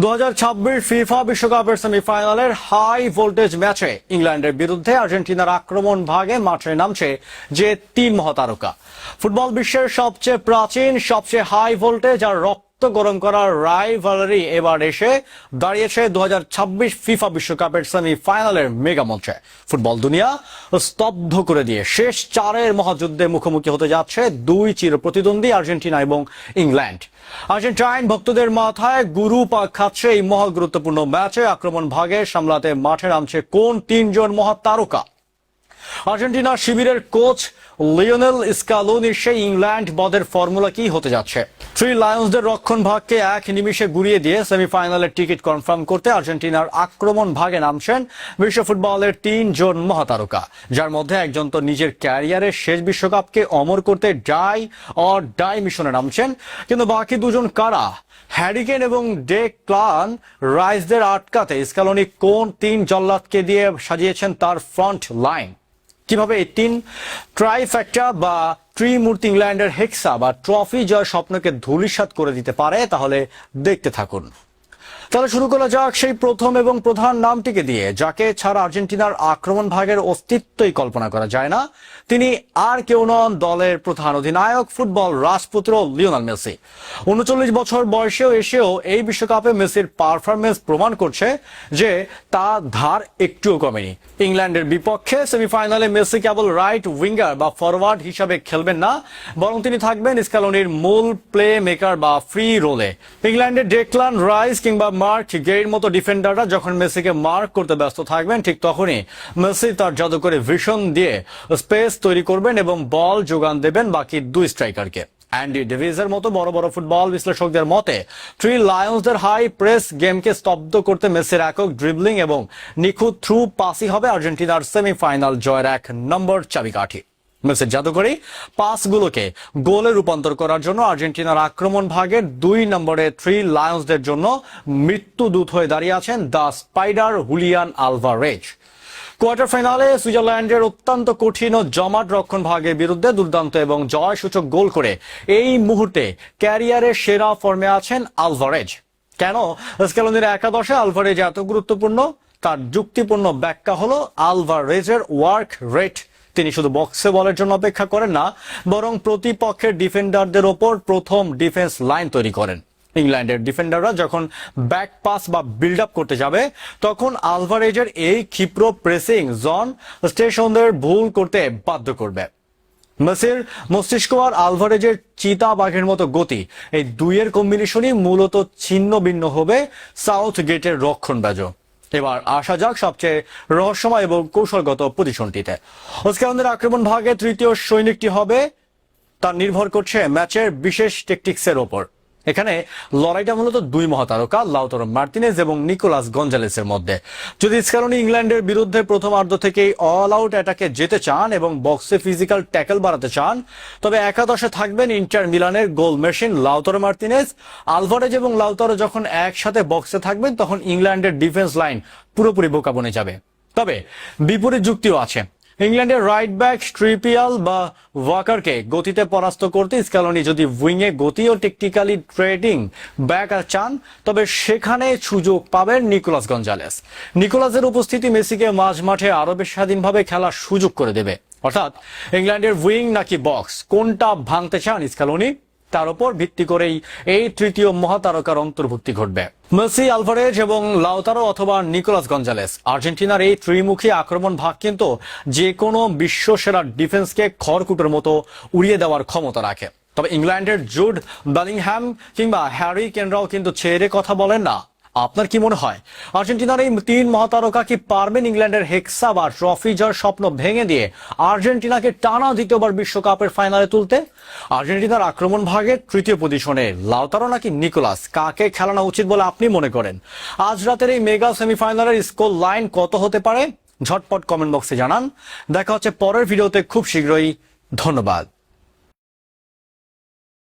2026 FIFA বিশ্বকাপের সেমিফাইনালের high voltage ম্যাচে ইংল্যান্ডের বিরুদ্ধে আর্জেন্টিনার আক্রমণ ভাগে মাঠে নামছে যে তিন মহাতারকা। ফুটবল বিশ্বের সবচেয়ে প্রাচীন, সবচেয়ে হাই ভোল্টেজ আর রক্ত গরম করার রাইভালরি এবার এসে দাঁড়িয়েছে 2026 ফিফা বিশ্বকাপের সেমিফাইনালের মেগা মঞ্চে। ফুটবল দুনিয়া স্তব্ধ করে দিয়ে শেষ চারের মহাযুদ্ধে মুখোমুখি হতে যাচ্ছে দুই চিরপ্রতিদ্বন্দ্বী আর্জেন্টিনা এবং ইংল্যান্ড। আর্জেন্টাইন ভক্তদের মাথায় গুরু পাক খাচ্ছে এই মহা গুরুত্বপূর্ণ ম্যাচে আক্রমণ ভাগে সামলাতে মাঠে নামছে কোন তিনজন মহাতারকা। আর্জেন্টিনা শিবিরের কোচ লিওনেল স্কালোনির সেই ইংল্যান্ড বদের ফর্মুলা কি হতে যাচ্ছে? থ্রি লায়ন্সদের রক্ষণ ভাগকে এক নিমিষে গুড়িয়ে দিয়ে সেমিফাইনালের টিকিট কনফার্ম করতে আর্জেন্টিনার আক্রমণ ভাগে নামছেন বিশ্ব ফুটবলের তিনজন মহাতারকা, যার মধ্যে একজন তো নিজের ক্যারিয়ারের শেষ বিশ্বকাপকে অমর করতে ডাই মিশনে নামছেন, কিন্তু বাকি দুজন কারা? হ্যারি কেন এবং ডেক্লান রাইসদের আটকাতে স্কালোনি কোন তিন জল্লাদকে দিয়ে সাজিয়েছেন তার ফ্রন্ট লাইন? কিভাবে এই তিন ট্রাইফ্যাক্টা বা ত্রিমূর্তি ইংল্যান্ডের হেক্সা বা ট্রফি জয় স্বপ্নকে ধূলিসাৎ করে দিতে পারে, তাহলে দেখতে থাকুন। তাহলে শুরু করা যাক সেই প্রথম এবং প্রধান নামটিকে দিয়ে, যাকে ছাড়া আর্জেন্টিনার আক্রমণ ভাগের অস্তিত্বই কল্পনা করা যায় না। তিনি আর কেউ নন, দলের প্রধান অধিনায়ক, ফুটবল রাজপুত্র লিওনেল মেসি। 39 বছর বয়সেও এসেও এই বিশ্বকাপে মেসির পারফরমেন্স প্রমাণ করছে যে তার ধার একটুও কমেনি। ইংল্যান্ডের বিপক্ষে সেমিফাইনালে মেসি কেবল রাইট উইঙ্গার বা ফরওয়ার্ড হিসাবে খেলবেন না, বরং তিনি থাকবেন স্কালোনির মূল প্লে মেকার বা ফ্রি রোলে। ইংল্যান্ডের ডেক্লান রাইস কিংবা মার্ক গেইর মতো ডিফেন্ডাররা যখন মেসিকে মার্ক করতে ব্যস্ত থাকবেন, ঠিক তখনই মেসি তার জাদু করে ভিশন দিয়ে স্পেস তৈরি করবেন এবং বল যোগান দেবেন বাকি দুই স্ট্রাইকারকে। অ্যান্ডি ডেভিসের মতো বড় বড় ফুটবল বিশ্লেষকদের মতে থ্রি লায়ন্সদের হাই প্রেস গেমকে স্তব্ধ করতে মেসির একক ড্রিবলিং এবং নিখুঁত থ্রু পাসই হবে আর্জেন্টিনার সেমিফাইনাল জয়ের এক নম্বর চাবিকাঠি। মেসির জাদুকরী পাসগুলোকে গোলে রূপান্তর করার জন্য আর্জেন্টিনার আক্রমণ ভাগের 2 নম্বরে থ্রি লায়ন্সদের জন্য মৃত্যুদূত হয়ে দাঁড়িয়ে আছেন the spider Julian Alvarez. Quarter ফাইনালে সুইজারল্যান্ডের অত্যন্ত কঠিন ও জমাট রক্ষণ ভাগের বিরুদ্ধে দুর্দান্ত এবং জয়সূচক গোল করে এই মুহূর্তে ক্যারিয়ারের সেরা ফর্মে আছেন আলভারেজ। কেন স্ক্যালোনির একাদশে আলভারেজ এত গুরুত্বপূর্ণ? তার যুক্তিপূর্ণ ব্যাখ্যা হলো আলভারেজের ওয়ার্ক রেট। তিনি শুধু বক্সে বলের জন্য অপেক্ষা করেন না, বরং প্রতিপক্ষের ডিফেন্ডারদের ওপর প্রথম ডিফেন্স লাইন তৈরি করেন। ইংল্যান্ডের ডিফেন্ডাররা যখন ব্যাক পাস বা বিল্ড আপ করতে যাবে, তখন আলভারেজের এই ক্ষিপ্র প্রেসিং জোন স্টেশনদের ভুল করতে বাধ্য করবে। মেসির মস্তিষ্ক আর আলভারেজের চিতা বাঘের মতো গতি, এই দুইয়ের কম্বিনেশনই মূলত ছিন্ন ভিন্ন হবে সাউথ গেটের রক্ষণ ব্যাজ। এবার আসা যাক সবচেয়ে রহস্যময় এবং কৌশলগত পজিশনটিতে। স্ক্যালোনির আক্রমণ ভাগে তৃতীয় সৈনিকটি হবে, তা নির্ভর করছে ম্যাচের বিশেষ টেকটিক্সের ওপর। এখানে লড়াইটা মূলত দুই মহাতারকা লাউতারো মার্তিনেজ এবং নিকোলাস গঞ্জালেসের মধ্যে। যদি স্ক্যালোনি ইংল্যান্ডের বিরুদ্ধে প্রথমার্ধ থেকেই অল আউট অ্যাটাকে যেতে চান এবং বক্সে ফিজিক্যাল ট্যাকল বাড়াতে চান, তবে একাদশে থাকবেন ইন্টার মিলানের goal machine Lautaro Martinez. Alvarez এবং লাউতারো যখন একসাথে বক্সে থাকবেন, তখন ইংল্যান্ডের ডিফেন্স লাইন পুরোপুরি বোকা বনে যাবে। তবে বিপরীত যুক্তিও আছে। ইংল্যান্ডের রাইট ব্যাক ট্রিপিয়াল বা ওয়াকারকে গতিতে পরাস্ত করতে স্ক্যালোনি যদি উইংয়ে গতি ও টেকটিক্যালি ট্রেডিং ব্যাক চান, তবে সেখানে সুযোগ পাবেন নিকোলাস গঞ্জালেস। নিকোলাসের উপস্থিতি মেসিকে মাঝ মাঠে আরো বেশ স্বাধীনভাবে খেলার সুযোগ করে দেবে। অর্থাৎ ইংল্যান্ডের উইং নাকি বক্স, কোনটা ভাঙতে চান স্ক্যালোনি, তার উপর ভিত্তি করেই এই তৃতীয় মহাতারকার অন্তর্ভুক্তি ঘটবে। মেসি, আলভারেজ এবং লাউতারো অথবা নিকোলাস গঞ্জালেস। আর্জেন্টিনার এই ত্রিমুখী আক্রমণ ভাগ কিন্তু যে কোনো বিশ্বসেরা ডিফেন্সকে খড়কুটোর মতো উড়িয়ে দেওয়ার ক্ষমতা রাখে। তবে ইংল্যান্ডের জুড বেলিংহ্যাম কিংবা হ্যারি কেনরাও কিন্তু ছেড়ে কথা বলেন না। আপনার কি মনে হয় আর্জেন্টিনার এই তিন মহাতারকা কি পারবেন ইংল্যান্ডের হেক্সা বা ট্রফি জয়ের স্বপ্ন ভেঙে দিয়ে আর্জেন্টিনাকে টানা দ্বিতীয়বার বিশ্বকাপের ফাইনালে তুলতে? আর্জেন্টিনার আক্রমণ ভাগের তৃতীয় পজিশনে লাউতারো নাকি নিকোলাস, কাকে খেলানো উচিত বলে আপনি মনে করেন? আজ রাতের এই মেগা সেমিফাইনালের স্কোর লাইন কত হতে পারে? ঝটপট কমেন্ট বক্সে জানান। দেখা হচ্ছে পরের ভিডিওতে খুব শীঘ্রই। ধন্যবাদ।